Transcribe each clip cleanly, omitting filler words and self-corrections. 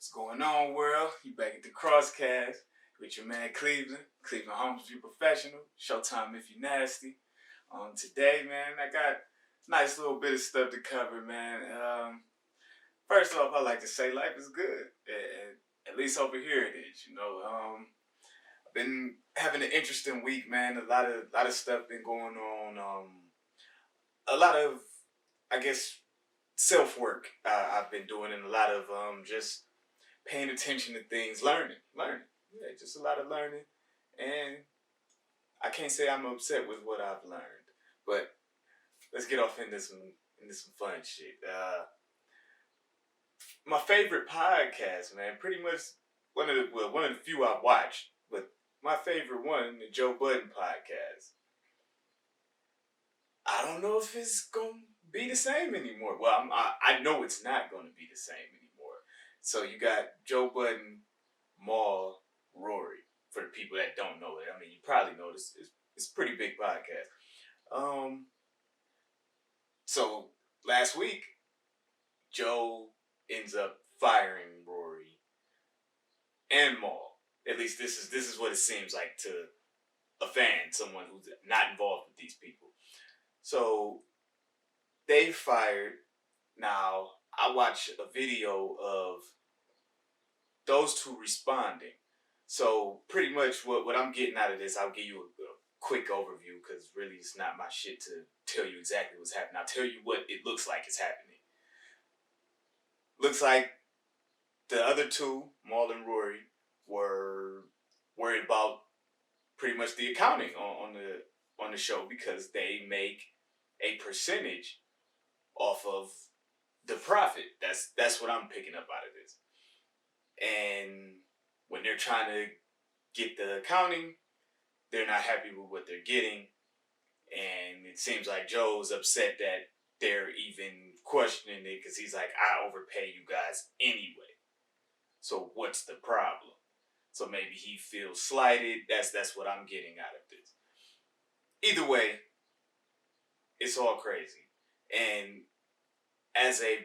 What's going on, world? You back at the Crosscast with your man Cleveland Holmes if you're professional, Showtime if you're nasty. Today, man, I got a nice little bit of stuff to cover, man. First off, I like to say life is good. At least over here it is, I've been having an interesting week, man. A lot of stuff been going on. A lot of, I guess, self-work I've been doing, and a lot of just paying attention to things, learning. Yeah, just a lot of learning. And I can't say I'm upset with what I've learned, but let's get off into some fun shit. My favorite podcast, man, pretty much one of the few I've watched, but my favorite one, the Joe Budden Podcast. I don't know if it's gonna be the same anymore. Well, I know it's not gonna be the same anymore. So you got Joe Budden, Maul, Rory. For the people that don't know it, I mean, you probably know this. It's a pretty big podcast. So last week, Joe ends up firing Rory and Maul. At least this is what it seems like to a fan, someone who's not involved with these people. So they fired. Now I watched a video of those two responding. So pretty much what I'm getting out of this, I'll give you a quick overview because really it's not my shit to tell you exactly what's happening. I'll tell you what it looks like is happening. Looks like the other two, Maul and Rory, were worried about pretty much the accounting on the show because they make a percentage off of the profit. That's what I'm picking up out of this. And when they're trying to get the accounting, they're not happy with what they're getting. And it seems like Joe's upset that they're even questioning it because he's like, I overpay you guys anyway. So what's the problem? So maybe he feels slighted. That's what I'm getting out of this. Either way, it's all crazy. And as a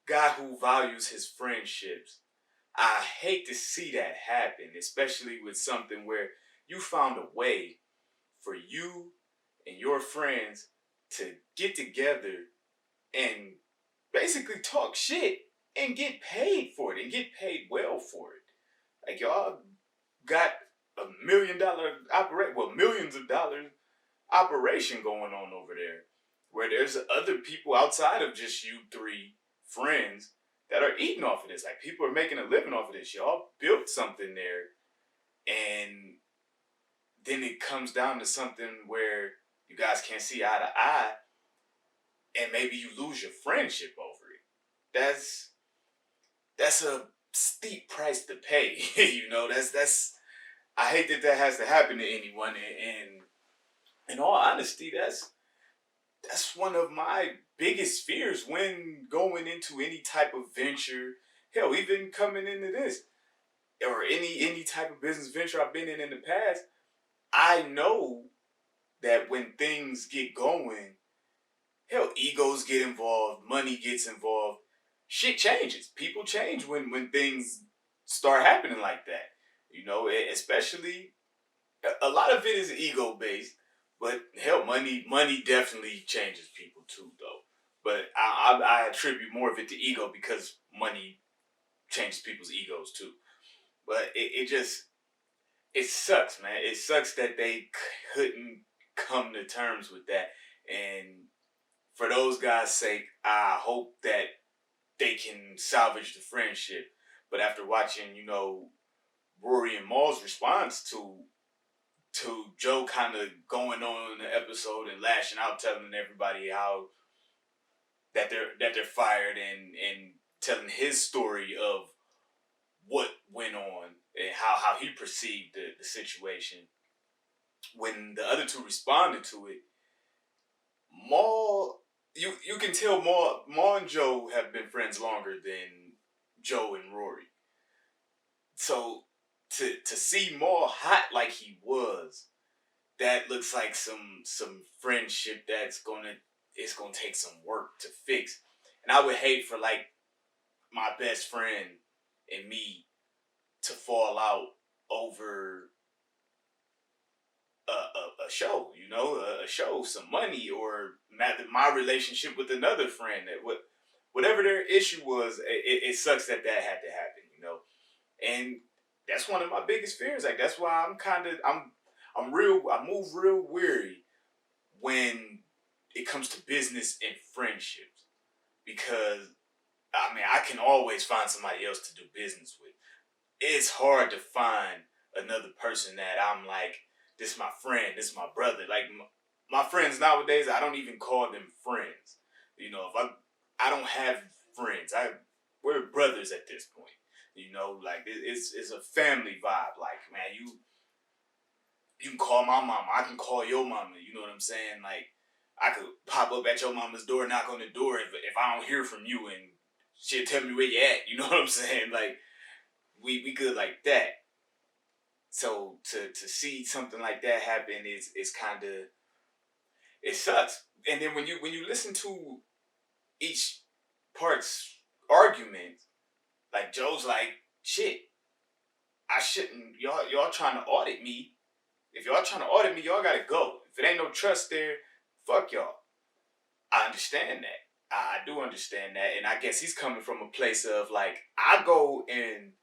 guy who values his friendships, I hate to see that happen, especially with something where you found a way for you and your friends to get together and basically talk shit and get paid for it and get paid well for it. Like y'all got $1 million millions of dollars operation going on over there where there's other people outside of just you three friends that are eating off of this. Like, people are making a living off of this. Y'all built something there, and then it comes down to something where you guys can't see eye to eye, and maybe you lose your friendship over it. That's a steep price to pay. That's I hate that has to happen to anyone, and in all honesty, that's one of my biggest fears when going into any type of venture. Hell, even coming into this or any type of business venture I've been in the past, I know that when things get going, hell, egos get involved, money gets involved, shit changes. People change when things start happening like that. Especially a lot of it is ego based. But hell, money definitely changes people too, though. But I attribute more of it to ego because money changes people's egos too. But it sucks, man. It sucks that they couldn't come to terms with that. And for those guys' sake, I hope that they can salvage the friendship. But after watching, Rory and Maul's response to Joe kind of going on in the episode and lashing out, telling everybody how that they're fired and telling his story of what went on and how he perceived the situation. When the other two responded to it, Maul, you can tell Maul and Joe have been friends longer than Joe and Rory. So to see Maul hot like he was, that looks like some friendship it's gonna take some work to fix. And I would hate for like my best friend and me to fall out over a show, a show, some money, or my relationship with another friend. Whatever their issue was, it sucks that had to happen, and that's one of my biggest fears. Like that's why I move real weary when it comes to business and friendships, because I can always find somebody else to do business with. It's hard to find another person that I'm like, this is my friend, this is my brother. Like my friends nowadays, I don't even call them friends. If I don't have friends, we're brothers at this point. Like it's a family vibe. Like, man, you can call my mama, I can call your mama. You know what I'm saying? Like I could pop up at your mama's door, knock on the door if I don't hear from you, and she'll tell me where you at. You know what I'm saying? Like we good like that. So to see something like that happen is kind of, it sucks. And then when you listen to each part's argument, like Joe's like, shit, I shouldn't, y'all trying to audit me. If y'all trying to audit me, y'all gotta go. If it ain't no trust there, fuck y'all. I understand that. I do understand that. And I guess he's coming from a place of like, I go and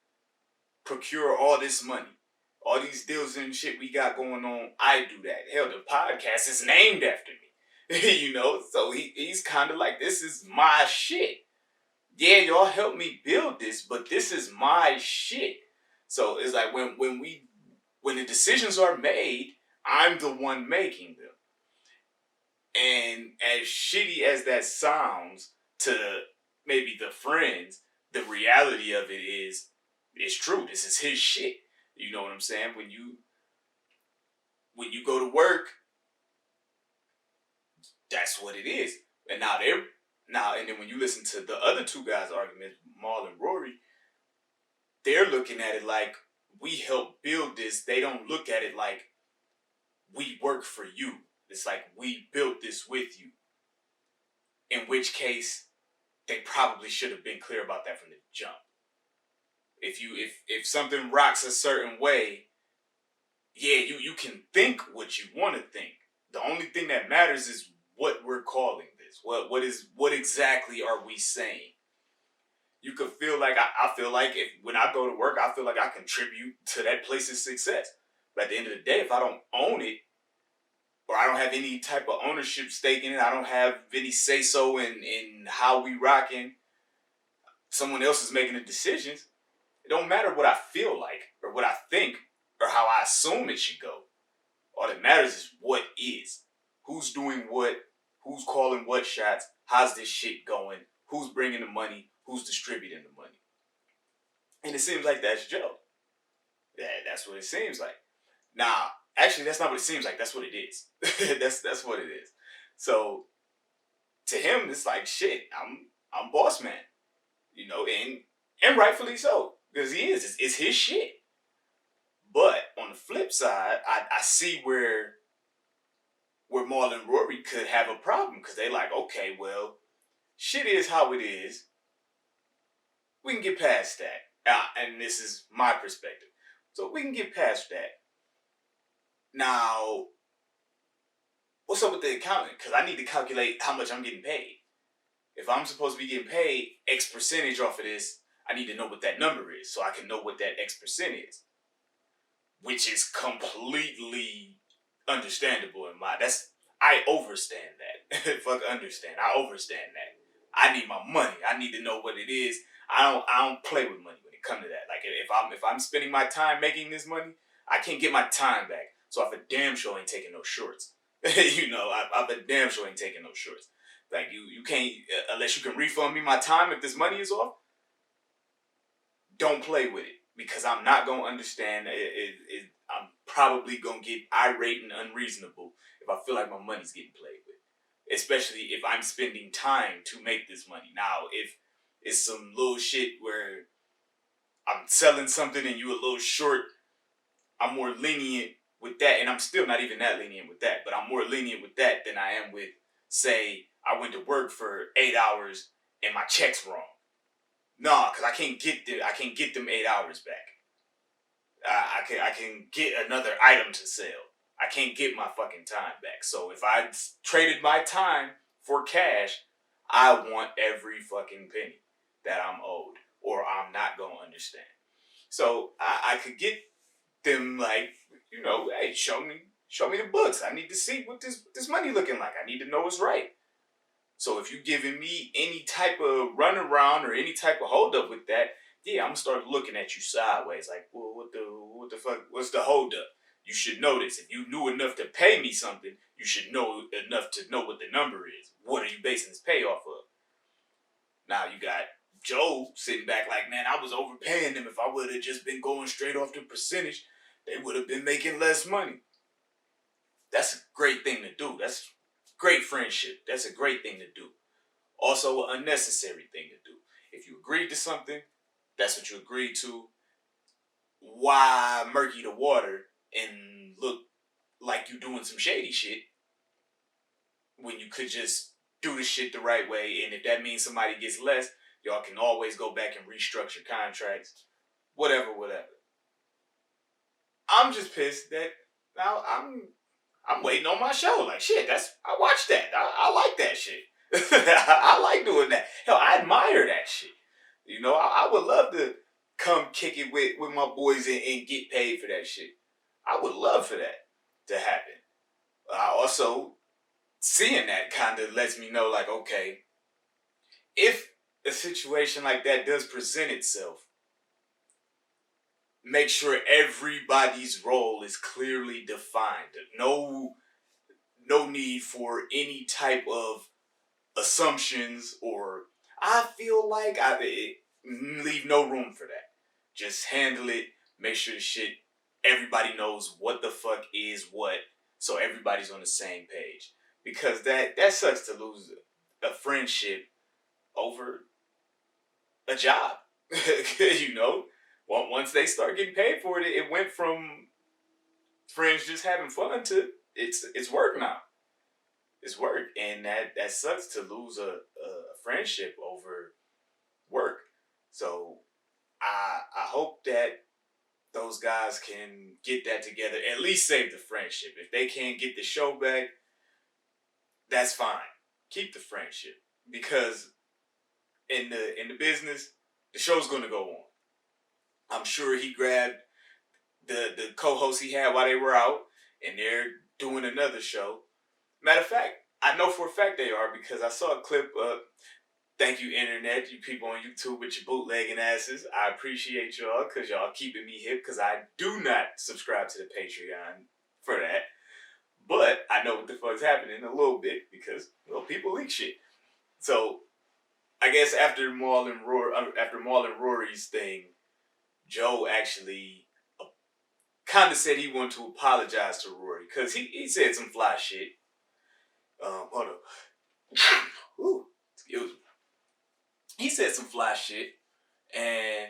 procure all this money, all these deals and shit we got going on. I do that. Hell, the podcast is named after me. So he's kind of like, this is my shit. Yeah, y'all help me build this, but this is my shit. So it's like when the decisions are made, I'm the one making them. And as shitty as that sounds to maybe the friends, the reality of it is, it's true. This is his shit. You know what I'm saying? When you go to work, that's what it is. And and then when you listen to the other two guys' arguments, Maul and Rory, they're looking at it like, we helped build this. They don't look at it like, we work for you. It's like, we built this with you. In which case, they probably should have been clear about that from the jump. If something rocks a certain way, yeah, you can think what you want to think. The only thing that matters is what we're calling this. What exactly are we saying? You could feel like, I feel like when I go to work, I feel like I contribute to that place's success. But at the end of the day, if I don't own it, or I don't have any type of ownership stake in it, I don't have any say-so in how we rocking, someone else is making the decisions. It don't matter what I feel like, or what I think, or how I assume it should go. All that matters is what is. Who's doing what, who's calling what shots, how's this shit going, who's bringing the money, who's distributing the money. And it seems like that's Joe. That's what it seems like. Now, actually, that's not what it seems like. That's what it is. that's what it is. So, to him, it's like, shit, I'm boss man. And rightfully so. Because he is. It's his shit. But, on the flip side, I see where Maul and Rory could have a problem. Because they like, okay, well, shit is how it is. We can get past that. And this is my perspective. So, we can get past that. Now, what's up with the accountant? Because I need to calculate how much I'm getting paid. If I'm supposed to be getting paid X percentage off of this, I need to know what that number is so I can know what that X percent is. Which is completely understandable in I overstand that. Fuck understand. I overstand that. I need my money. I need to know what it is. I don't play with money when it comes to that. Like if I'm spending my time making this money, I can't get my time back. So I for damn sure ain't taking no shorts. I for damn sure ain't taking no shorts. Like you can't, unless you can refund me my time if this money is off, don't play with it. Because I'm not going to understand. I'm probably going to get irate and unreasonable if I feel like my money's getting played with. Especially if I'm spending time to make this money. Now, if it's some little shit where I'm selling something and you a little short, I'm more lenient with that. And I'm still not even that lenient with that. But I'm more lenient with that than I am with, say, I went to work for 8 hours and my check's wrong. Nah, cause I can't get them 8 hours back. I can get another item to sell. I can't get my fucking time back. So if I traded my time for cash, I want every fucking penny that I'm owed, or I'm not gonna understand. So I could get them like, hey, show me the books. I need to see what this money looking like. I need to know what's right. So if you giving me any type of runaround or any type of hold up with that, yeah, I'm gonna start looking at you sideways. Like, well, what the fuck? What's the hold up? You should know this. If you knew enough to pay me something, you should know enough to know what the number is. What are you basing this payoff of? Now you got Joe sitting back like, man, I was overpaying them. If I would have just been going straight off the percentage, they would have been making less money. That's a great thing to do. That's great friendship. That's a great thing to do. Also, an unnecessary thing to do. If you agreed to something, that's what you agreed to. Why murky the water and look like you doing some shady shit when you could just do the shit the right way? And if that means somebody gets less, y'all can always go back and restructure contracts. Whatever. I'm just pissed that now I'm waiting on my show. Like, shit, I watched that. I like that shit. I like doing that. Hell, I admire that shit. I would love to come kick it with my boys and get paid for that shit. I would love for that to happen. I also, seeing that kind of lets me know, like, okay, if a situation like that does present itself, make sure everybody's role is clearly defined. No need for any type of assumptions or I feel like leave no room for that. Just handle it. Make sure the shit, everybody knows what the fuck is what, so everybody's on the same page. Because that sucks to lose a friendship over a job. Once they start getting paid for it, it went from friends just having fun to it's work now. It's work, and that sucks to lose a friendship over work. So I hope that those guys can get that together. At least save the friendship. If they can't get the show back, that's fine. Keep the friendship, because in the business, the show's gonna go on. I'm sure he grabbed the co-host he had while they were out, and they're doing another show. Matter of fact, I know for a fact they are, because I saw a clip of, thank you internet, you people on YouTube with your bootlegging asses. I appreciate y'all, because y'all keeping me hip, because I do not subscribe to the Patreon for that. But I know what the fuck's happening a little bit, because, people leak shit. So, I guess after Maul and Rory's thing, Joe actually kind of said he wanted to apologize to Rory, because he said some fly shit. Hold up. Ooh, excuse me. He said some fly shit, and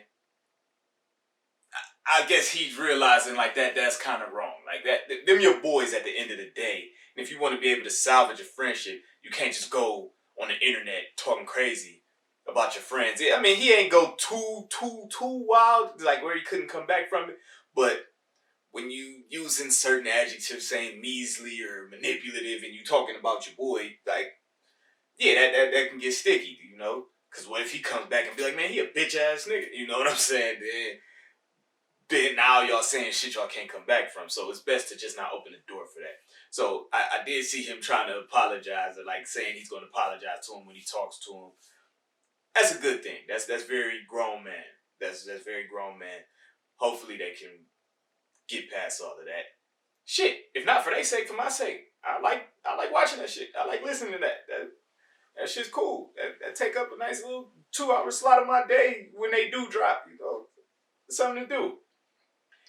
I guess he's realizing like that's kind of wrong. Like that, them your boys at the end of the day. And if you want to be able to salvage a friendship, you can't just go on the internet talking crazy about your friends. I mean, he ain't go too wild, like where he couldn't come back from it. But when you using certain adjectives, saying measly or manipulative, and you talking about your boy, like, yeah, that can get sticky, Because what if he comes back and be like, man, he a bitch ass nigga, you know what I'm saying? Then now y'all saying shit y'all can't come back from. So it's best to just not open the door for that. So I did see him trying to apologize, or like saying he's going to apologize to him when he talks to him. That's a good thing. That's very grown man. That's very grown man. Hopefully they can get past all of that. Shit, if not for their sake, for my sake. I like watching that shit. I like listening to that. That shit's cool. That take up a nice little 2-hour slot of my day when they do drop, It's something to do.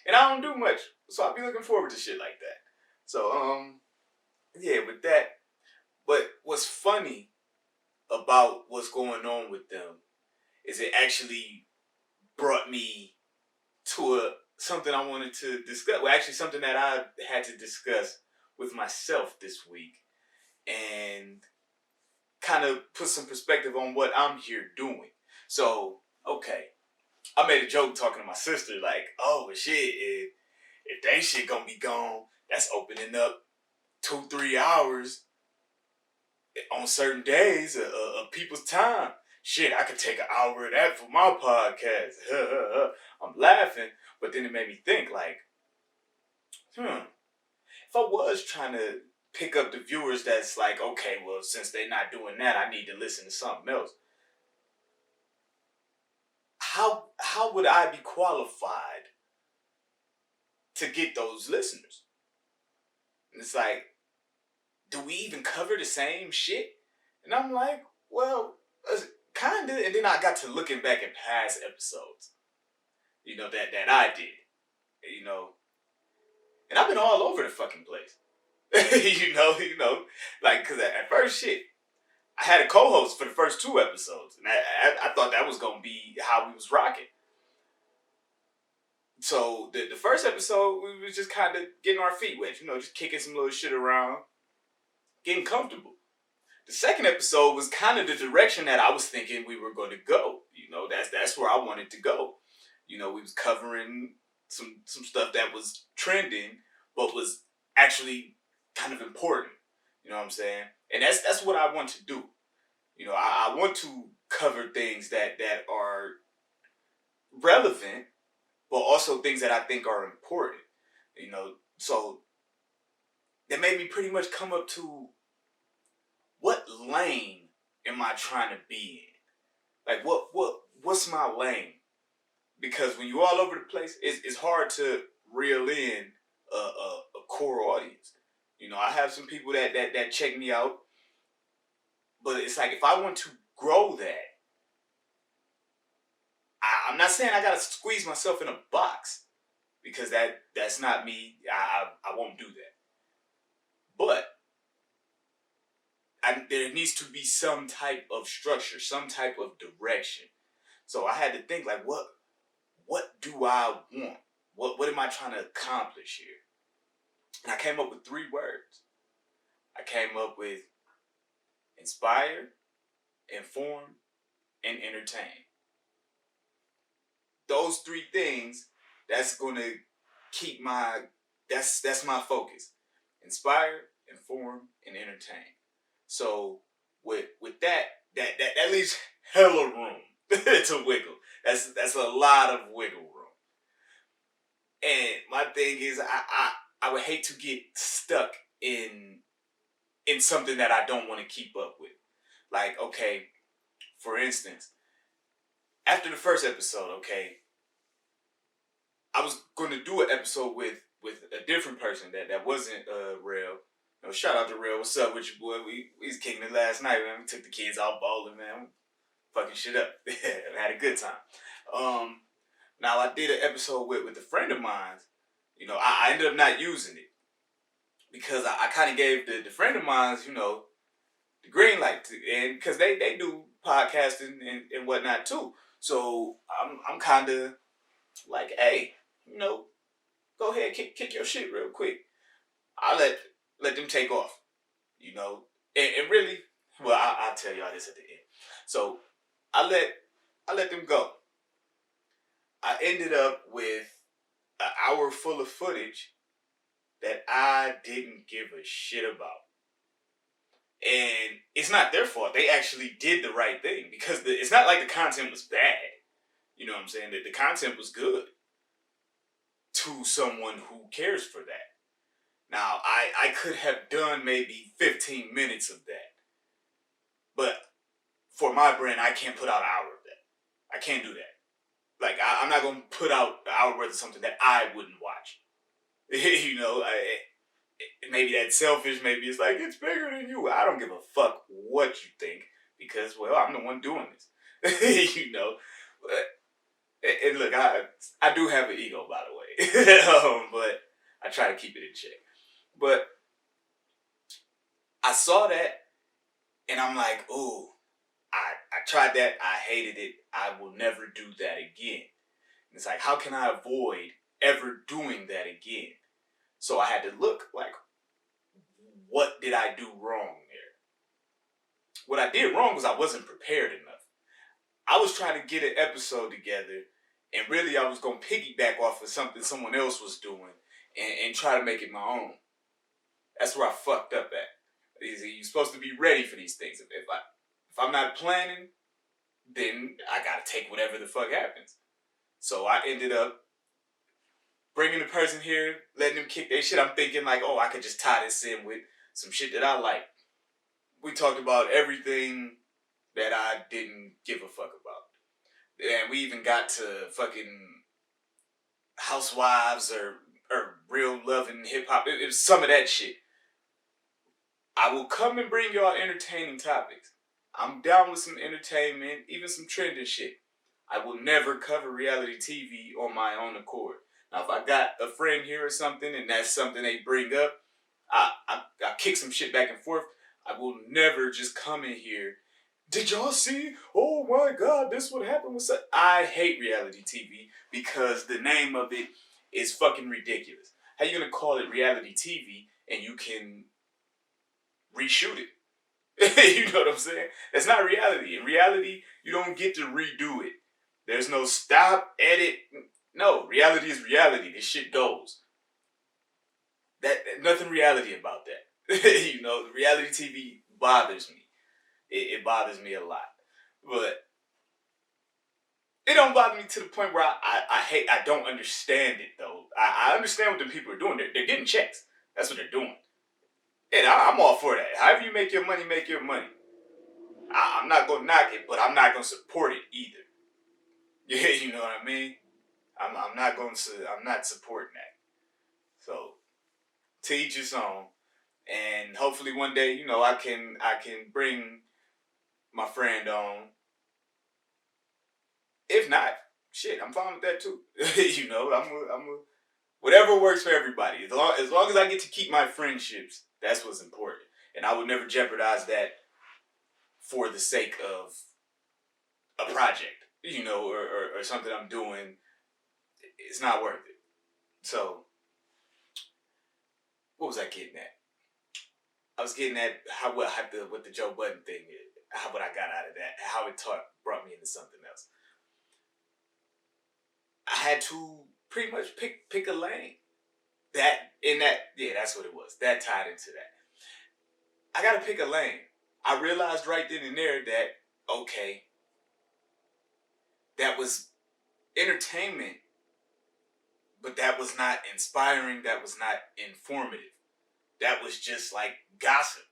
And I don't do much, so I'll be looking forward to shit like that. So, yeah, with that. But what's funny about what's going on with them is it actually brought me to something I wanted to discuss. Well, actually something that I had to discuss with myself this week, and kind of put some perspective on what I'm here doing. So, okay, I made a joke talking to my sister, like, oh, shit, if they shit gonna be gone, that's opening up 2-3 hours on certain days of people's time. Shit, I could take an hour of that for my podcast. I'm laughing, but then it made me think, like, if I was trying to pick up the viewers that's like, okay, well, since they're not doing that, I need to listen to something else. How would I be qualified to get those listeners? And it's like, do we even cover the same shit? And I'm like, well, kind of. And then I got to looking back at past episodes, that I did, and I've been all over the fucking place. Like, because at first, shit, I had a co-host for the first 2 episodes, and I thought that was going to be how we was rocking. So the first episode, we was just kind of getting our feet wet, just kicking some little shit around, getting comfortable. The second episode was kind of the direction that I was thinking we were going to go. That's where I wanted to go. We was covering some stuff that was trending, but was actually kind of important. You know what I'm saying? And that's what I want to do. I want to cover things that are relevant, but also things that I think are important. So that made me pretty much come up to, what lane am I trying to be in? Like, what's my lane? Because when you're all over the place, it's hard to reel in a core audience. I have some people that check me out, but it's like, if I want to grow that, I'm not saying I gotta squeeze myself in a box, because that's not me. I won't do that. But there needs to be some type of structure, some type of direction. So I had to think, like, what do I want? What am I trying to accomplish here? And I came up with 3 words. I came up with inspire, inform, and entertain. Those 3 things, that's gonna keep that's my focus. Inspire, inform, and entertain. So with that leaves hella room to wiggle. That's a lot of wiggle room. And my thing is, I would hate to get stuck in something that I don't want to keep up with. Like, okay, for instance, after the first episode, okay, I was going to do an episode with a different person that wasn't Rail. Shout out to Rail. What's up with you, boy? We was kicking it last night, man. We took the kids out bowling, man. Fucking shit up. I had a good time. Now I did an episode with a friend of mine. I ended up not using it because I kind of gave the friend of mine, the green light and because they do podcasting and whatnot too. So I'm kind of like, hey, go ahead, kick your shit real quick. I'll let them take off, and really, well, I'll tell y'all this at the end. So I let them go. I ended up with an hour full of footage that I didn't give a shit about. And it's not their fault. They actually did the right thing, because it's not like the content was bad. You know what I'm saying? The content was good to someone who cares for that. Now, I could have done maybe 15 minutes of that. But for my brand, I can't put out an hour of that. I can't do that. Like, I'm not going to put out an hour worth of something that I wouldn't watch. Maybe that's selfish. Maybe it's like, it's bigger than you. I don't give a fuck what you think, because, well, I'm the one doing this. And look, I do have an ego, by the way. But I try to keep it in check. But I saw that, and I'm like, ooh, I tried that. I hated it. I will never do that again. And it's like, how can I avoid ever doing that again? So I had to look, like, what did I do wrong there? What I did wrong was I wasn't prepared enough. I was trying to get an episode together, and really I was going to piggyback off of something someone else was doing and try to make it my own. That's where I fucked up at. You're supposed to be ready for these things. If I'm not planning, then I got to take whatever the fuck happens. So I ended up bringing the person here, letting them kick their shit. I'm thinking like, oh, I could just tie this in with some shit that I like. We talked about everything that I didn't give a fuck about. And we even got to fucking housewives or real love and hip hop. It was some of that shit. I will come and bring y'all entertaining topics. I'm down with some entertainment, even some trending shit. I will never cover reality TV on my own accord. Now, if I got a friend here or something, and that's something they bring up, I kick some shit back and forth. I will never just come in here. Did y'all see? Oh my God, this would happen with such. I hate reality TV because the name of it is fucking ridiculous. How you gonna call it reality TV and you can reshoot it? You know what I'm saying? That's not reality. In reality, you don't get to redo it. There's no stop, edit. No, reality is reality. This shit goes. That nothing reality about that. You know, reality TV bothers me. It bothers me a lot. But it don't bother me to the point where I don't understand it though. I understand what the people are doing. They're getting checks. That's what they're doing. And I'm all for that. However you make your money, make your money. I'm not going to knock it, but I'm not going to support it either. Yeah, you know what I mean? I'm not supporting that. So, to each his own. And hopefully one day, you know, I can bring my friend on. If not, shit, I'm fine with that too. You know, I'm a whatever works for everybody. As long as I get to keep my friendships, that's what's important. And I would never jeopardize that for the sake of a project, you know, or something I'm doing. It's not worth it. So, what was I getting at? I was getting at what the Joe Budden thing is, what I got out of that, how it brought me into something else. I had to pretty much pick a lane. That's what it was. That tied into that. I gotta pick a lane. I realized right then and there that, okay, that was entertainment, but that was not inspiring, that was not informative. That was just like gossip.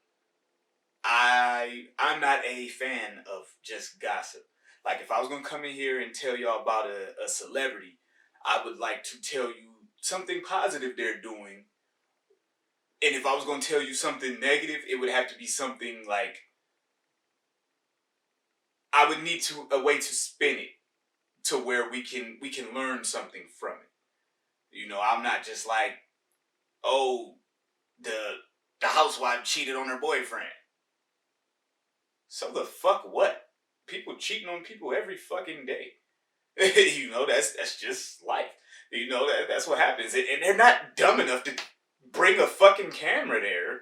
I'm not a fan of just gossip. Like if I was gonna come in here and tell y'all about a celebrity, I would like to tell you something positive they're doing. And if I was gonna tell you something negative, it would have to be something like I would need a way to spin it to where we can learn something from it. You know, I'm not just like, oh, the housewife cheated on her boyfriend. So the fuck what? People cheating on people every fucking day. You know, that's just life. You know, that's what happens. And they're not dumb enough to bring a fucking camera there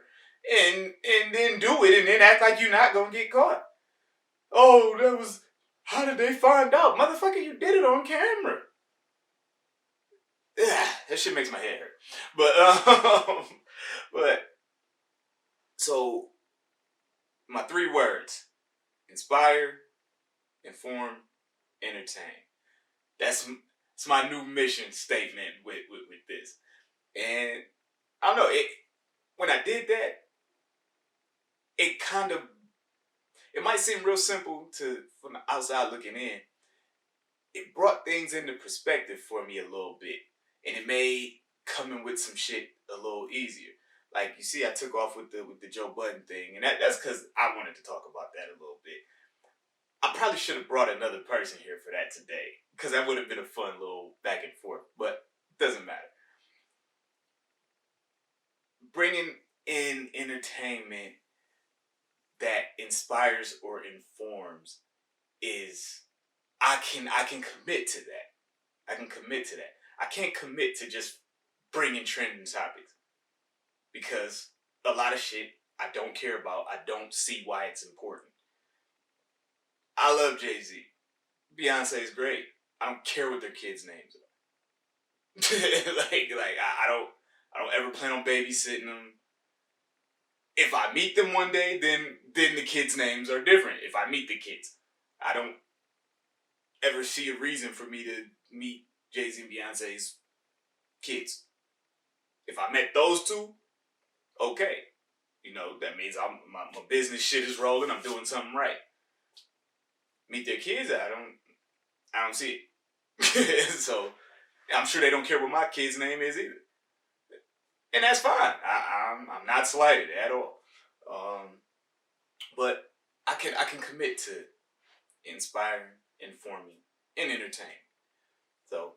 and then do it and then act like you're not gonna get caught. Oh, how did they find out? Motherfucker, you did it on camera. Yeah, that shit makes my head hurt. But so my 3 words: inspire, inform, entertain. That's my new mission statement with this. And I don't know, when I did that, it might seem real simple from the outside looking in. It brought things into perspective for me a little bit. And it made coming with some shit a little easier. Like, you see, I took off with the Joe Budden thing. And that's because I wanted to talk about that a little bit. I probably should have brought another person here for that today. Because that would have been a fun little back and forth. But it doesn't matter. Bringing in entertainment that inspires or informs is... I can commit to that. I can commit to that. I can't commit to just bringing trending topics. Because a lot of shit I don't care about. I don't see why it's important. I love Jay-Z. Beyonce is great. I don't care what their kids' names are. I don't ever plan on babysitting them. If I meet them one day, then the kids' names are different. If I meet the kids, I don't ever see a reason for me to meet Jay-Z and Beyonce's kids. If I met those two, okay. That means my business shit is rolling. I'm doing something right. Meet their kids, I don't see it. So I'm sure they don't care what my kid's name is either, and that's fine. I'm not slighted at all. But I can commit to inspiring, informing, and entertaining. So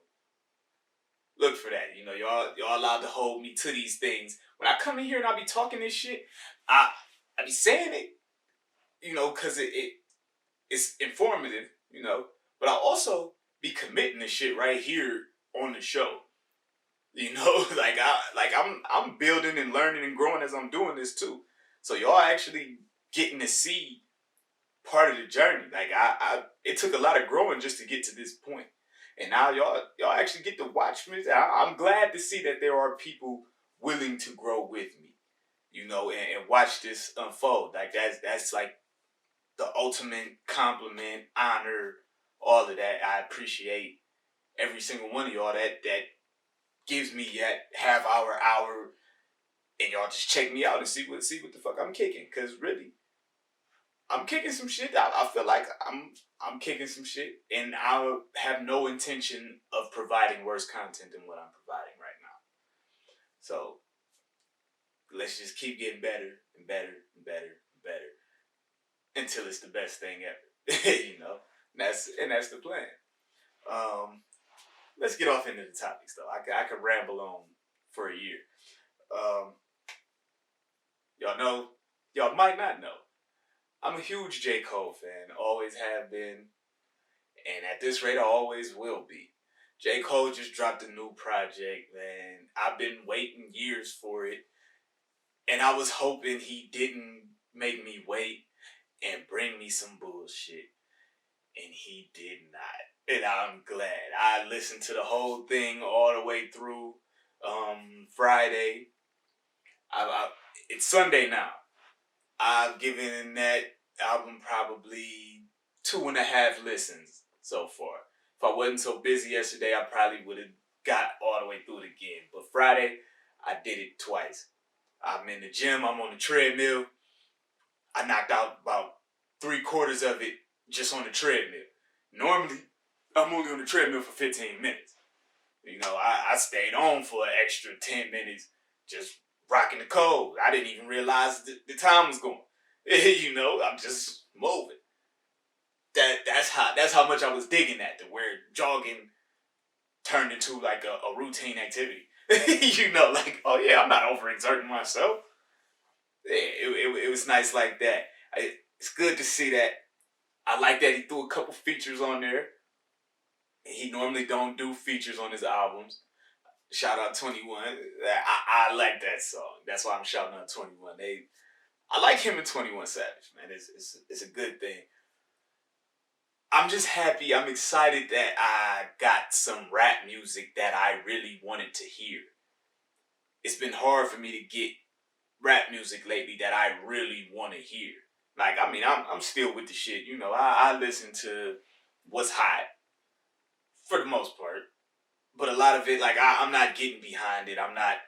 look for that. Y'all allowed to hold me to these things. When I come in here and I be talking this shit, I be saying it, because it's informative, but I also be committing to shit right here on the show. I'm building and learning and growing as I'm doing this too. So y'all actually getting to see part of the journey. It took a lot of growing just to get to this point. And now y'all actually get to watch me. I'm glad to see that there are people willing to grow with me, and watch this unfold. That's like the ultimate compliment, honor, all of that. I appreciate every single one of y'all that gives me that half-hour, and y'all just check me out and see what the fuck I'm kicking. Cause really, I'm kicking some shit. I feel like I'm kicking some shit, and I have no intention of providing worse content than what I'm providing right now. So let's just keep getting better and better and better and better until it's the best thing ever. That's the plan. Let's get off into the topics though. I could ramble on for a year. Y'all might not know, I'm a huge JCole fan. Always have been. And at this rate, I always will be. JCole just dropped a new project, man. I've been waiting years for it. And I was hoping he didn't make me wait and bring me some bullshit. And he did not. And I'm glad. I listened to the whole thing all the way through Friday. It's Sunday now. I've given that album probably 2.5 listens so far. If I wasn't so busy yesterday, I probably would have got all the way through it again. But Friday, I did it twice. I'm in the gym. I'm on the treadmill. I knocked out about 3/4 of it just on the treadmill. Normally, I'm only on the treadmill for 15 minutes. I stayed on for an extra 10 minutes just rocking the code. I didn't even realize the time was going. I'm just moving. That's how much I was digging that, to where jogging turned into like a routine activity. Oh yeah, I'm not overexerting myself. It was nice like that. It's good to see that. I like that he threw a couple features on there. He normally don't do features on his albums. Shout out 21. I like that song. That's why I'm shouting out 21. I like him and 21 Savage, man. It's a good thing. I'm just happy. I'm excited that I got some rap music that I really wanted to hear. It's been hard for me to get rap music lately that I really want to hear. I'm still with the shit. I listen to what's hot for the most part. But a lot of it, I'm not getting behind it. I'm not,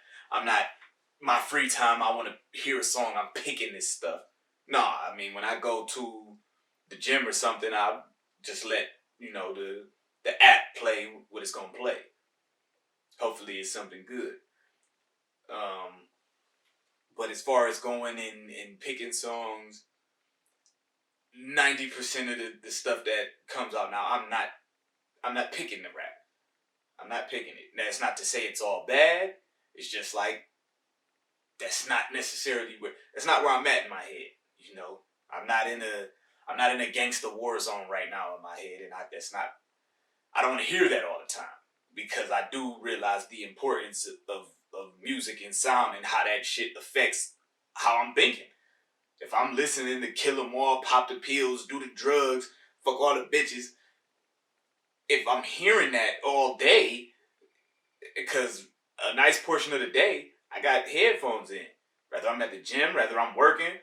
my free time, I want to hear a song, I'm picking this stuff. No, when I go to the gym or something, I'll just let, the app play what it's going to play. Hopefully it's something good. But as far as going and picking songs, 90% of the stuff that comes out now, I'm not picking the rap. I'm not picking it. Now, it's not to say it's all bad. It's just that's not necessarily that's not where I'm at in my head. I'm not in a gangster war zone right now in my head, and I don't want to hear that all the time, because I do realize the importance of music and sound and how that shit affects how I'm thinking. If I'm listening to kill 'em all, pop the pills, do the drugs, fuck all the bitches, if I'm hearing that all day, because a nice portion of the day I got headphones in, whether I'm at the gym, whether I'm working.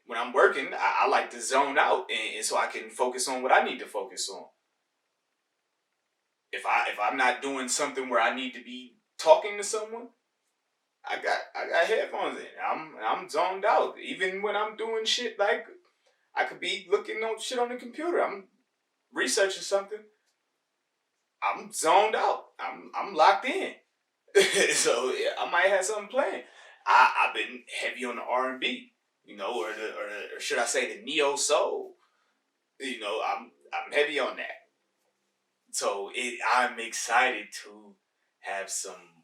When I'm working, I like to zone out, and so I can focus on what I need to focus on. If I'm not doing something where I need to be talking to someone, I got headphones in. I'm zoned out. Even when I'm doing shit like I could be looking on shit on the computer. I'm researching something. I'm zoned out. I'm locked in. So yeah, I might have something playing. I've been heavy on the R&B, or should I say the neo soul? I'm heavy on that. So I'm excited to have some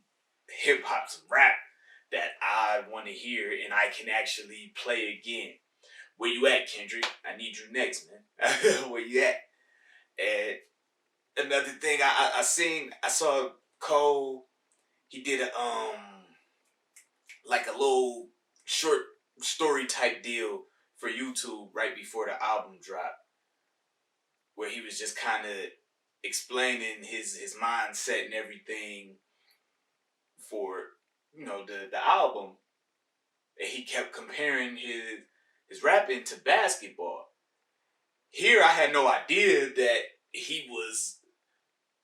hip hop, some rap that I want to hear and I can actually play again. Where you at, Kendrick? I need you next, man. Where you at? And another thing I saw Cole. He did like a little short story type deal for YouTube right before the album dropped, where he was just kind of explaining his mindset and everything for the album, and he kept comparing his rapping to basketball. Here I had no idea that he was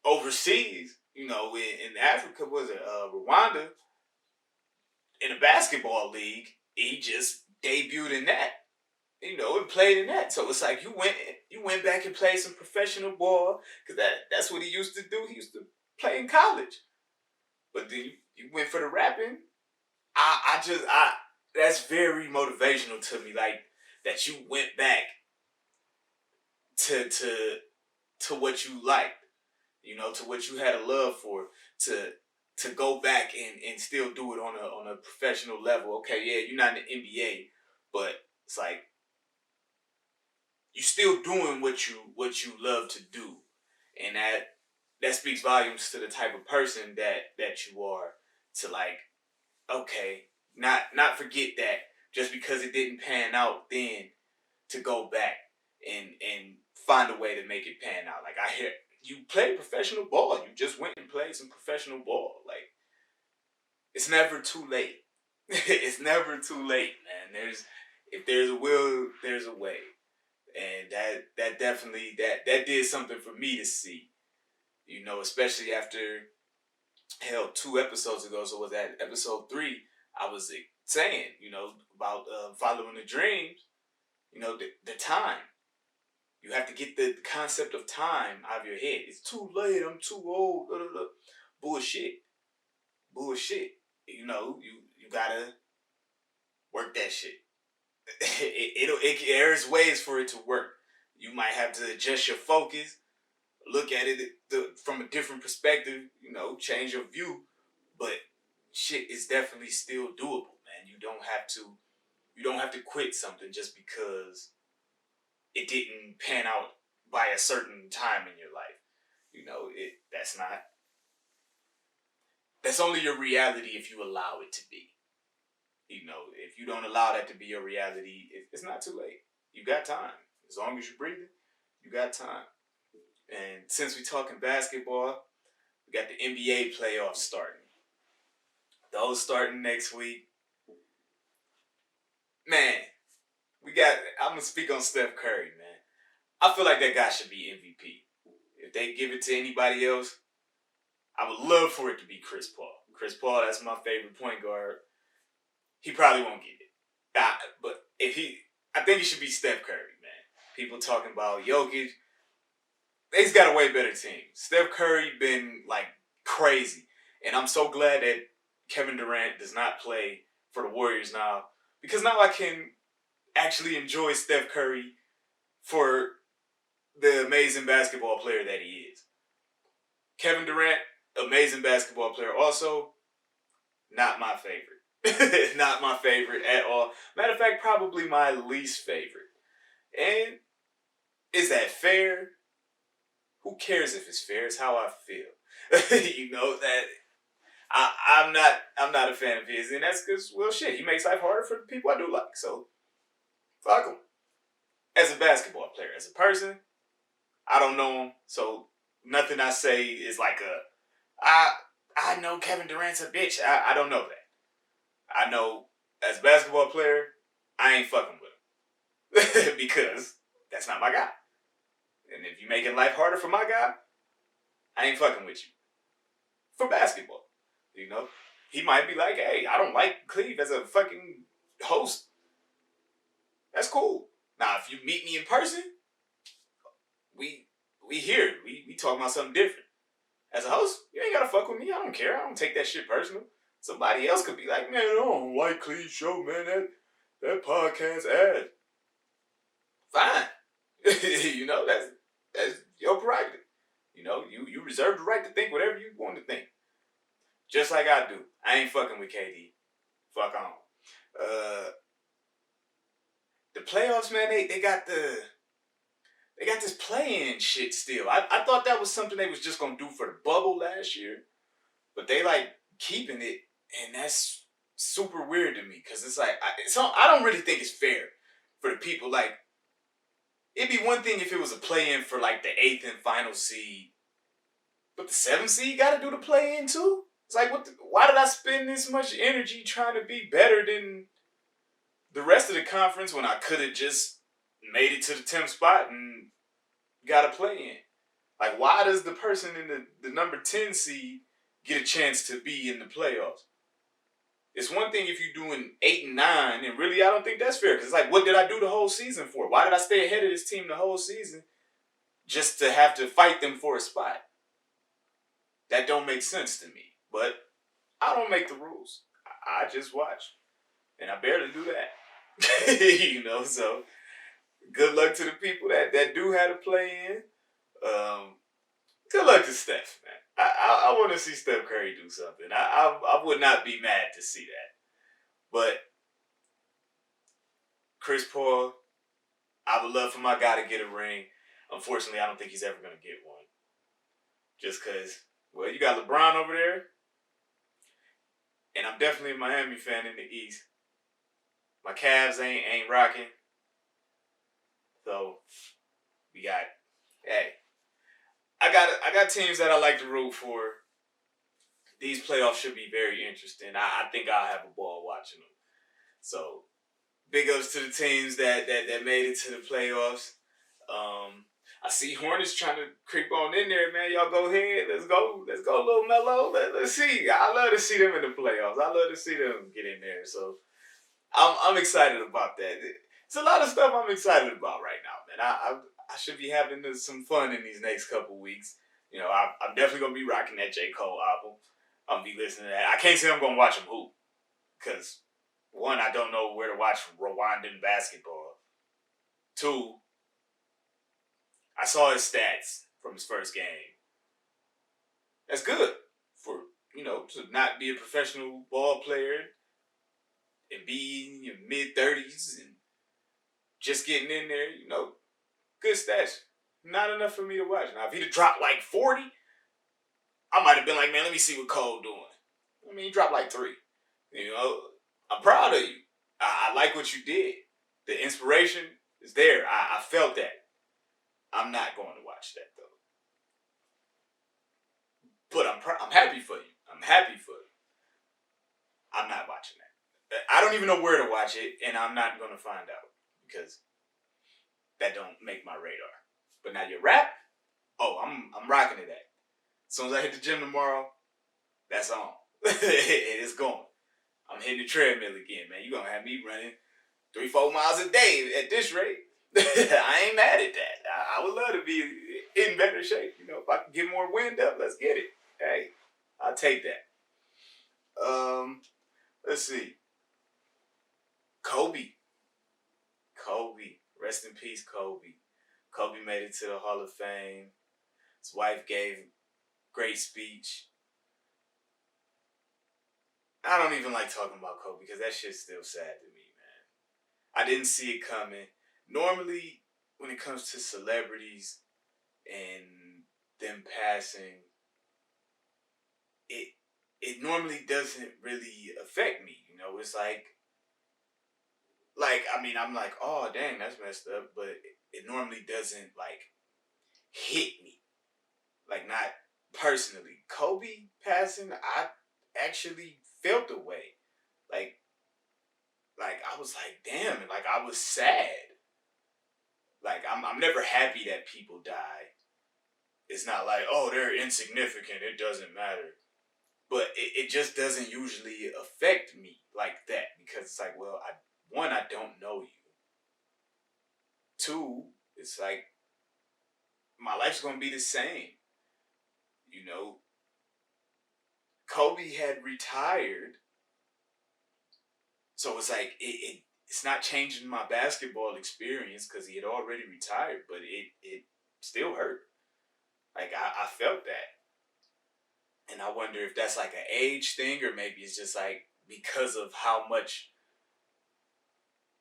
overseas, in Africa, was it Rwanda, in a basketball league. He just debuted in that, and played in that. So it's like you went back and played some professional ball, because that's what he used to do. He used to play in college, but then you went for the rapping. That's very motivational to me. Like that you went back to what you liked, to what you had a love for, to go back and still do it on a professional level. Okay, yeah, you're not in the NBA, but it's like you still doing what you love to do, and that speaks volumes to the type of person that you are. To like, okay, not forget that just because it didn't pan out then, to go back and find a way to make it pan out. Like I hear you play professional ball. You just went and played some professional ball. Like it's never too late. It's never too late, man. If there's a will, there's a way. And that definitely that did something for me to see. Especially after 2 episodes ago, so was that episode 3, I was saying, about following the dreams, the time. You have to get the concept of time out of your head. It's too late, I'm too old, blah, blah, blah. Bullshit. You gotta work that shit. There's ways for it to work. You might have to adjust your focus, look at it from a different perspective, change your view, but shit is definitely still doable, man. You don't have to quit something just because it didn't pan out by a certain time in your life. That's only your reality if you allow it to be. If you don't allow that to be your reality, it's not too late. You got time. As long as you're breathing, you got time. And since we're talking basketball, we got the NBA playoffs starting. Those starting next week. Man, I'm going to speak on Steph Curry, man. I feel like that guy should be MVP. If they give it to anybody else, I would love for it to be Chris Paul. Chris Paul, that's my favorite point guard. He probably won't get it. But I think it should be Steph Curry, man. People talking about Jokic. They've got a way better team. Steph Curry been like crazy. And I'm so glad that Kevin Durant does not play for the Warriors now. Because now I can actually enjoy Steph Curry for the amazing basketball player that he is. Kevin Durant, amazing basketball player also. Not my favorite. Not my favorite at all. Matter of fact, probably my least favorite. And is that fair? Who cares if it's fair? It's how I feel. That I'm not a fan of his, and that's because, well, shit, he makes life harder for the people I do like. So fuck him. As a basketball player, as a person, I don't know him, so nothing I say is like I know Kevin Durant's a bitch. I don't know that. I know as a basketball player, I ain't fucking with him because that's not my guy. And if you making life harder for my guy, I ain't fucking with you for basketball. You know, he might be like, hey, I don't like Cleve as a fucking host. That's cool. Now, if you meet me in person, we here. We talk about something different. As a host, you ain't gotta fuck with me. I don't care. I don't take that shit personal. Somebody else could be like, man, I don't like Cleve's show, man. That podcast ass. Fine. You know, that's your prerogative. You know, you reserve the right to think whatever you want to think. Just like I do. I ain't fucking with KD. Fuck on. The playoffs, man, they got this play-in shit still. I thought that was something they was just gonna do for the bubble last year. But they like keeping it, and that's super weird to me. Cause it's like I don't really think it's fair for the people. Like, it'd be one thing if it was a play-in for like the 8th and final seed. But the 7th seed gotta do the play-in too? It's like, why did I spend this much energy trying to be better than the rest of the conference when I could have just made it to the 10th spot and got a play-in? Like, why does the person in the number 10 seed get a chance to be in the playoffs? It's one thing if you're doing 8 and 9, and really I don't think that's fair. Because it's like, what did I do the whole season for? Why did I stay ahead of this team the whole season just to have to fight them for a spot? That don't make sense to me. But I don't make the rules. I just watch. And I barely do that. You know, so good luck to the people that do have to play in. Good luck to Steph, man. I want to see Steph Curry do something. I would not be mad to see that. But Chris Paul, I would love for my guy to get a ring. Unfortunately, I don't think he's ever going to get one. Just because, well, you got LeBron over there. And I'm definitely a Miami fan in the East. My Cavs ain't rocking. So, we got, hey, I got teams that I like to root for. These playoffs should be very interesting. I think I'll have a ball watching them. So, big ups to the teams that made it to the playoffs. I see Hornets trying to creep on in there, man. Y'all go ahead. Let's go, little Melo. Let's see. I love to see them in the playoffs. I love to see them get in there. So, I'm excited about that. It's a lot of stuff I'm excited about right now, man. I should be having some fun in these next couple weeks. You know, I'm definitely going to be rocking that JCole album. I'm going to be listening to that. I can't say I'm going to watch him hoop. Because, one, I don't know where to watch Rwandan basketball. Two, I saw his stats from his first game. That's good for, you know, to not be a professional ball player and be in your mid-30s and just getting in there, you know, good stats. Not enough for me to watch. Now, if he'd have dropped like 40, I might have been like, man, let me see what Cole doing. I mean, he dropped like 3. You know, I'm proud of you. I like what you did. The inspiration is there. I felt that. I'm not going to watch that, though. But I'm happy for you. I'm happy for you. I'm not watching that. I don't even know where to watch it, and I'm not going to find out. Because that don't make my radar. But now your rap, I'm rocking to that. As soon as I hit the gym tomorrow, that's on. It's going. I'm hitting the treadmill again, man. You're going to have me running 3-4 miles a day at this rate. I ain't mad at that. I would love to be in better shape. You know, if I can get more wind up, let's get it. Hey, I'll take that. Let's see. Kobe. Rest in peace, Kobe. Kobe made it to the Hall of Fame. His wife gave a great speech. I don't even like talking about Kobe because that shit's still sad to me, man. I didn't see it coming. Normally, when it comes to celebrities and them passing, it normally doesn't really affect me. You know, it's like, I mean, I'm like, oh, dang, that's messed up. But it normally doesn't, like, hit me. Like, not personally. Kobe passing, I actually felt the way. Like, I was like, damn, and like I was sad. Like, I'm never happy that people die. It's not like, oh, they're insignificant, it doesn't matter. But it just doesn't usually affect me like that, because it's like, well, I don't know you. Two, it's like my life's gonna be the same. You know, Kobe had retired, so it's like it's not changing my basketball experience because he had already retired, but it still hurt. Like, I felt that, and I wonder if that's like an age thing, or maybe it's just like because of how much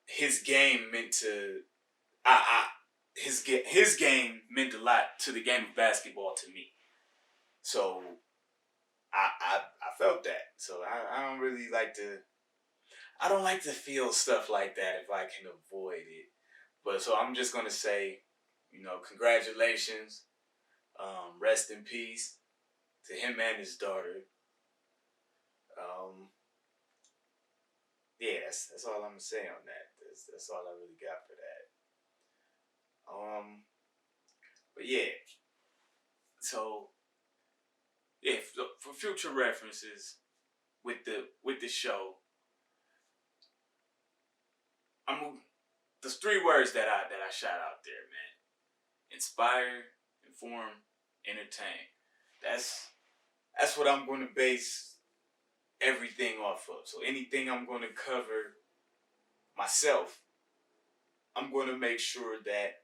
his game meant to I his game meant a lot to the game of basketball to me. So I felt that. So I don't really like to. I don't like to feel stuff like that if I can avoid it. But so I'm just gonna say, congratulations, rest in peace to him and his daughter. Um, yeah, that's all I'm gonna say on that. That's all I really got for that. But yeah, so yeah, for future references with the show, there's three words that I shout out there, man: inspire, inform, entertain. That's what I'm going to base everything off of. So anything I'm going to cover myself, I'm going to make sure that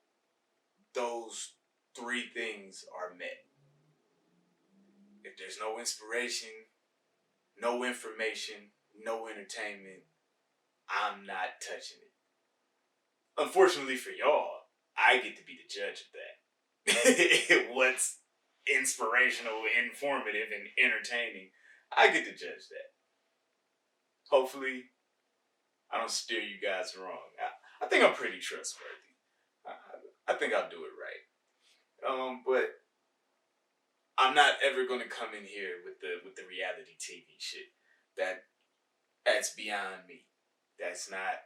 those three things are met. If there's no inspiration, no information, no entertainment, I'm not touching it. Unfortunately for y'all, I get to be the judge of that. What's inspirational, informative, and entertaining, I get to judge that. Hopefully, I don't steer you guys wrong. I think I'm pretty trustworthy. I think I'll do it right. But I'm not ever going to come in here with the reality TV shit. That's beyond me. That's not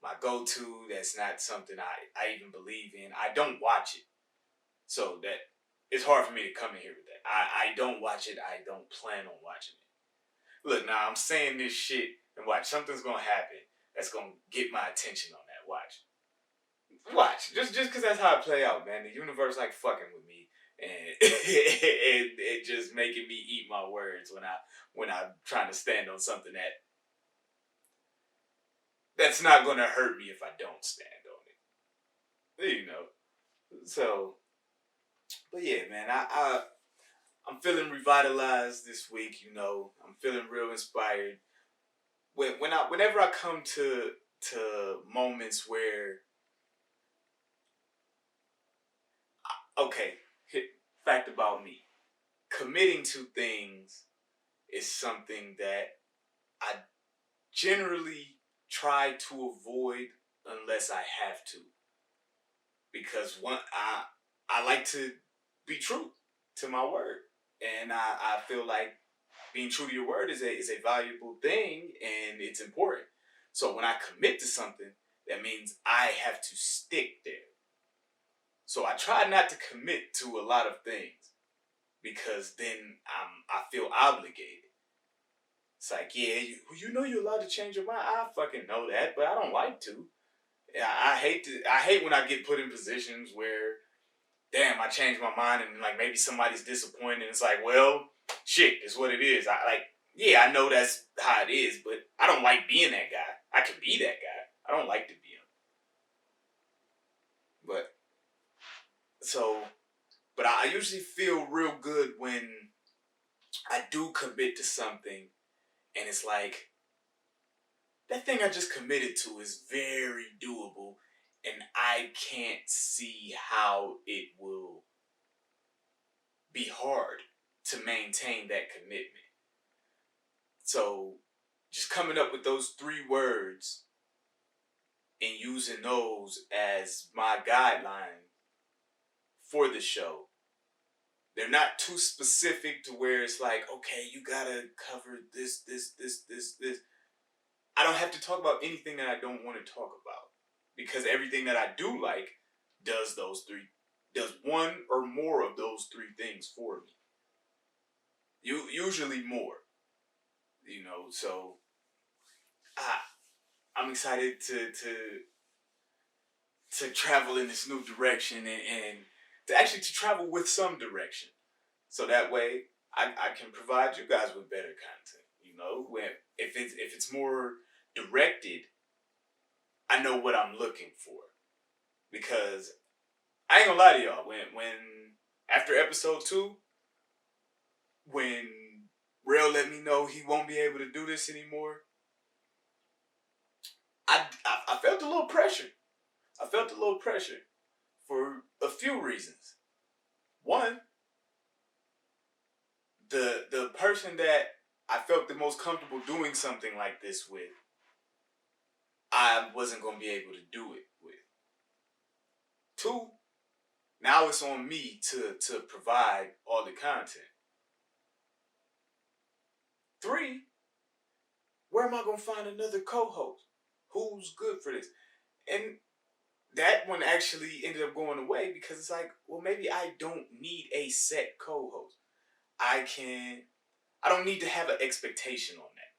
my go-to. That's not something I even believe in. I don't watch it. So that it's hard for me to come in here with that. I don't watch it. I don't plan on watching it. Look, now I'm saying this shit and watch. Something's going to happen that's going to get my attention on that. Watch. Just because that's how it play out, man. The universe like fucking with me. And it just making me eat my words when I'm trying to stand on something that's not gonna hurt me if I don't stand on it. So, but yeah, man, I'm feeling revitalized this week. I'm feeling real inspired. Whenever I come to moments where, okay, fact about me, committing to things is something that I generally try to avoid unless I have to, because I like to be true to my word, and I feel like being true to your word is a valuable thing, and it's important. So when I commit to something, that means I have to stick there. So I try not to commit to a lot of things, because then I feel obligated. It's like, yeah, you're allowed to change your mind. I fucking know that, but I don't like to. I hate when I get put in positions where, damn, I changed my mind and like maybe somebody's disappointed. It's like, well, shit, it's what it is. I know that's how it is, but I don't like being that guy. I can be that guy. I don't like to be him. But I usually feel real good when I do commit to something, and it's like, that thing I just committed to is very doable, and I can't see how it will be hard to maintain that commitment. So just coming up with those three words and using those as my guideline for the show. They're not too specific to where it's like, okay, you gotta cover this. I don't have to talk about anything that I don't want to talk about, because everything that I do like does one or more of those three things for me. Usually more, so I'm excited to travel in this new direction and to actually to travel with some direction. So that way I can provide you guys with better content. If it's more directed, I know what I'm looking for. Because I ain't gonna lie to y'all, when after episode 2, when Rail let me know he won't be able to do this anymore, I felt a little pressure. I felt a little pressure for a few reasons. One, the person that I felt the most comfortable doing something like this with, I wasn't going to be able to do it with. 2, now it's on me to provide all the content. 3, where am I going to find another co-host who's good for this? And that one actually ended up going away because it's like, well, maybe I don't need a set co-host. I don't need to have an expectation on that.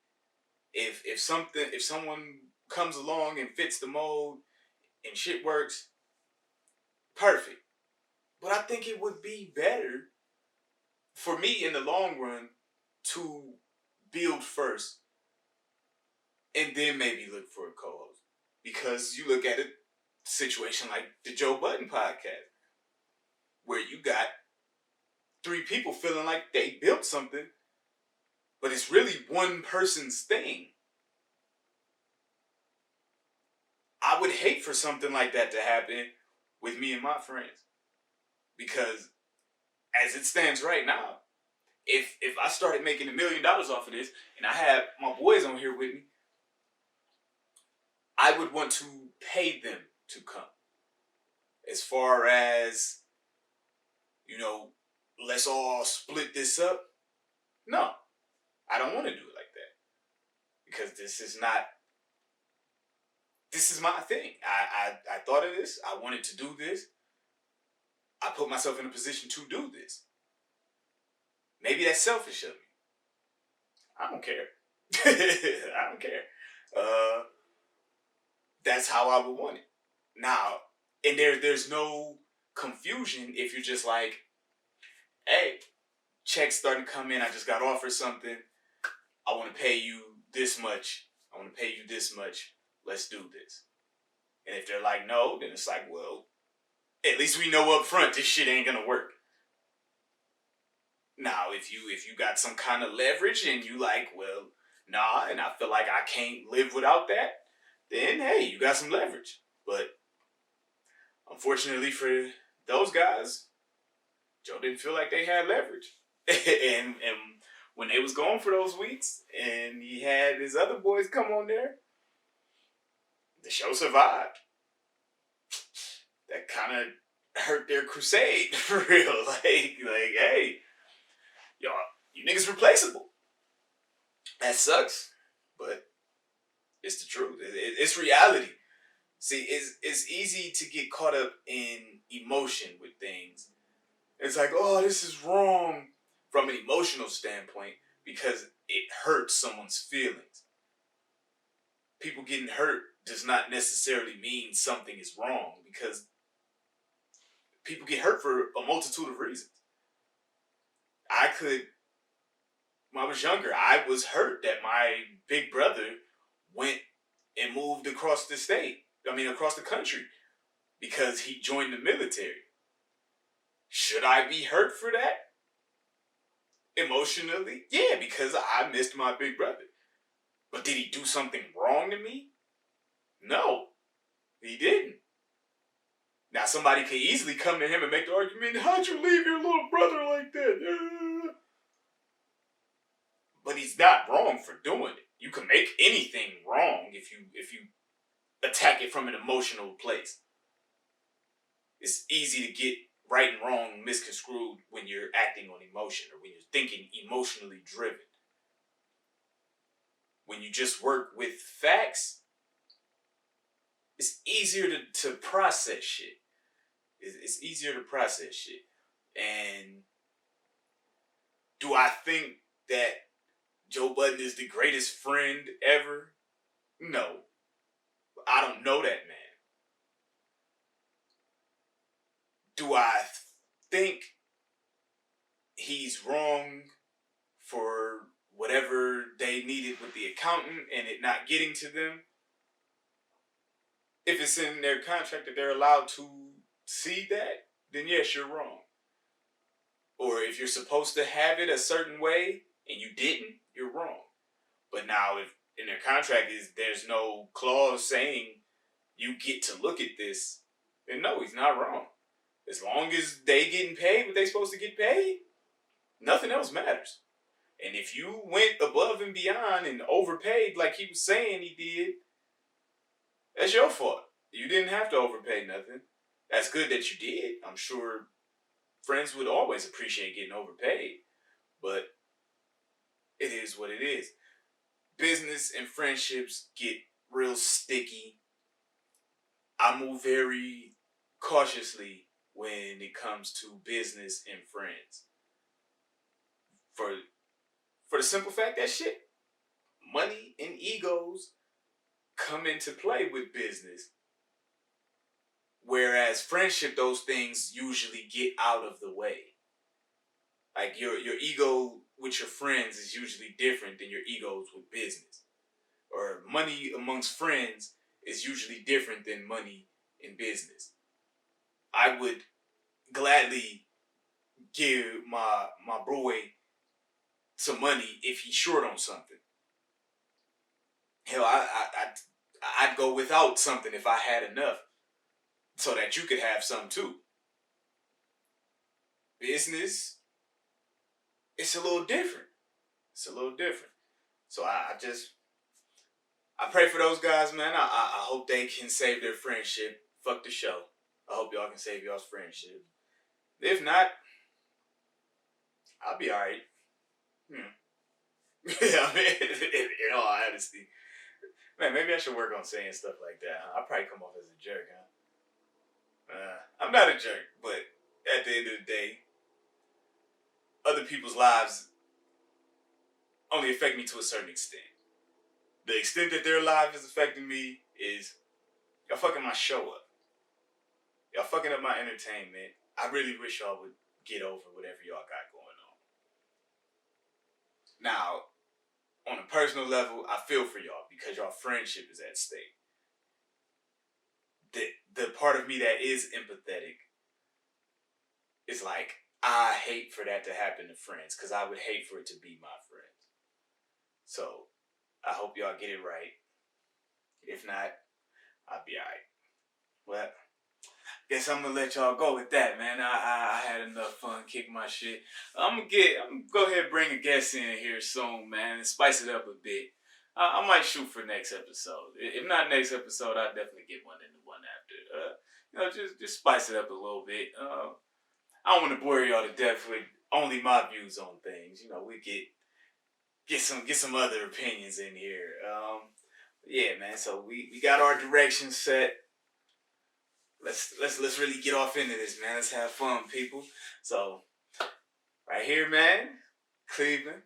If someone comes along and fits the mold and shit works, perfect. But I think it would be better for me in the long run to build first and then maybe look for a co-host. Because you look at a situation like the Joe Budden Podcast, where you got 3 people feeling like they built something, but it's really one person's thing. I would hate for something like that to happen with me and my friends. Because as it stands right now, if I started making $1 million off of this and I had my boys on here with me, I would want to pay them to come. As far as, let's all split this up. No, I don't want to do it like that. Because this is my thing. I thought of this. I wanted to do this. I put myself in a position to do this. Maybe that's selfish of me. I don't care. I don't care. That's how I would want it. Now, and there's no confusion if you're just like, hey, checks starting to come in. I just got offered something. I want to pay you this much. I want to pay you this much. Let's do this. And if they're like, no, then it's like, well, at least we know up front this shit ain't gonna work. Now, if you got some kind of leverage and you like, well, nah, and I feel like I can't live without that, then hey, you got some leverage. But unfortunately for those guys, Joe didn't feel like they had leverage. and when they was going for those weeks and he had his other boys come on there, the show survived. That kind of hurt their crusade for real. Like, hey, y'all, you niggas replaceable. That sucks, but it's the truth. It's reality. See, it's easy to get caught up in emotion with things. It's like, oh, this is wrong from an emotional standpoint because it hurts someone's feelings. People getting hurt does not necessarily mean something is wrong, because people get hurt for a multitude of reasons. When I was younger, I was hurt that my big brother went and moved across the country, because he joined the military. Should I be hurt for that? Emotionally? Yeah, because I missed my big brother. But did he do something wrong to me? No, he didn't. Now, somebody could easily come to him and make the argument, how'd you leave your little brother like that? But he's not wrong for doing it. You can make anything wrong if you attack it from an emotional place. It's easy to get right and wrong misconstrued when you're acting on emotion or when you're thinking emotionally driven. When you just work with facts, it's easier to process shit. It's easier to process shit. And do I think that Joe Budden is the greatest friend ever? No. I don't know that man. Do I think he's wrong for whatever they needed with the accountant and it not getting to them? If it's in their contract that they're allowed to see that, then yes, you're wrong. Or if you're supposed to have it a certain way and you didn't, you're wrong. But now if in their contract there's no clause saying you get to look at this, then no, he's not wrong. As long as they getting paid what they supposed to get paid, nothing else matters. And if you went above and beyond and overpaid like he was saying he did, that's your fault. You didn't have to overpay nothing. That's good that you did. I'm sure friends would always appreciate getting overpaid. But it is what it is. Business and friendships get real sticky. I move very cautiously when it comes to business and friends. For the simple fact that shit, money and egos come into play with business. Whereas friendship, those things usually get out of the way. Like your ego with your friends is usually different than your egos with business. Or money amongst friends is usually different than money in business. I would gladly give my boy some money if he's short on something. Hell, I'd go without something if I had enough so that you could have some too. Business, it's a little different. It's a little different. So I pray for those guys, man. I hope they can save their friendship. Fuck the show. I hope y'all can save y'all's friendship. If not, I'll be alright. Yeah, I mean, in all honesty. Man, maybe I should work on saying stuff like that. Huh? I'll probably come off as a jerk, huh? I'm not a jerk, but at the end of the day, other people's lives only affect me to a certain extent. The extent that their life is affecting me is y'all fucking my show up. Y'all fucking up my entertainment. I really wish y'all would get over whatever y'all got going on. Now, on a personal level, I feel for y'all because y'all friendship is at stake. The part of me that is empathetic is like, I hate for that to happen to friends because I would hate for it to be my friends. So, I hope y'all get it right. If not, I'll be alright. Well, guess I'm gonna let y'all go with that, man. I had enough fun kicking my shit. I'm gonna go ahead and bring a guest in here soon, man, and spice it up a bit. I might shoot for next episode. If not next episode, I'll definitely get one in the one after. Just spice it up a little bit. I don't want to bore y'all to death with only my views on things. We get some other opinions in here. Yeah, man. So we got our direction set. Let's really get off into this, man. Let's have fun, people. So, right here, man, Cleveland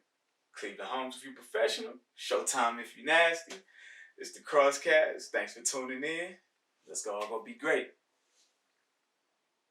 Holmes if you professional, Showtime if you nasty. It's the Crosscast. Thanks for tuning in. Let's go all go be great.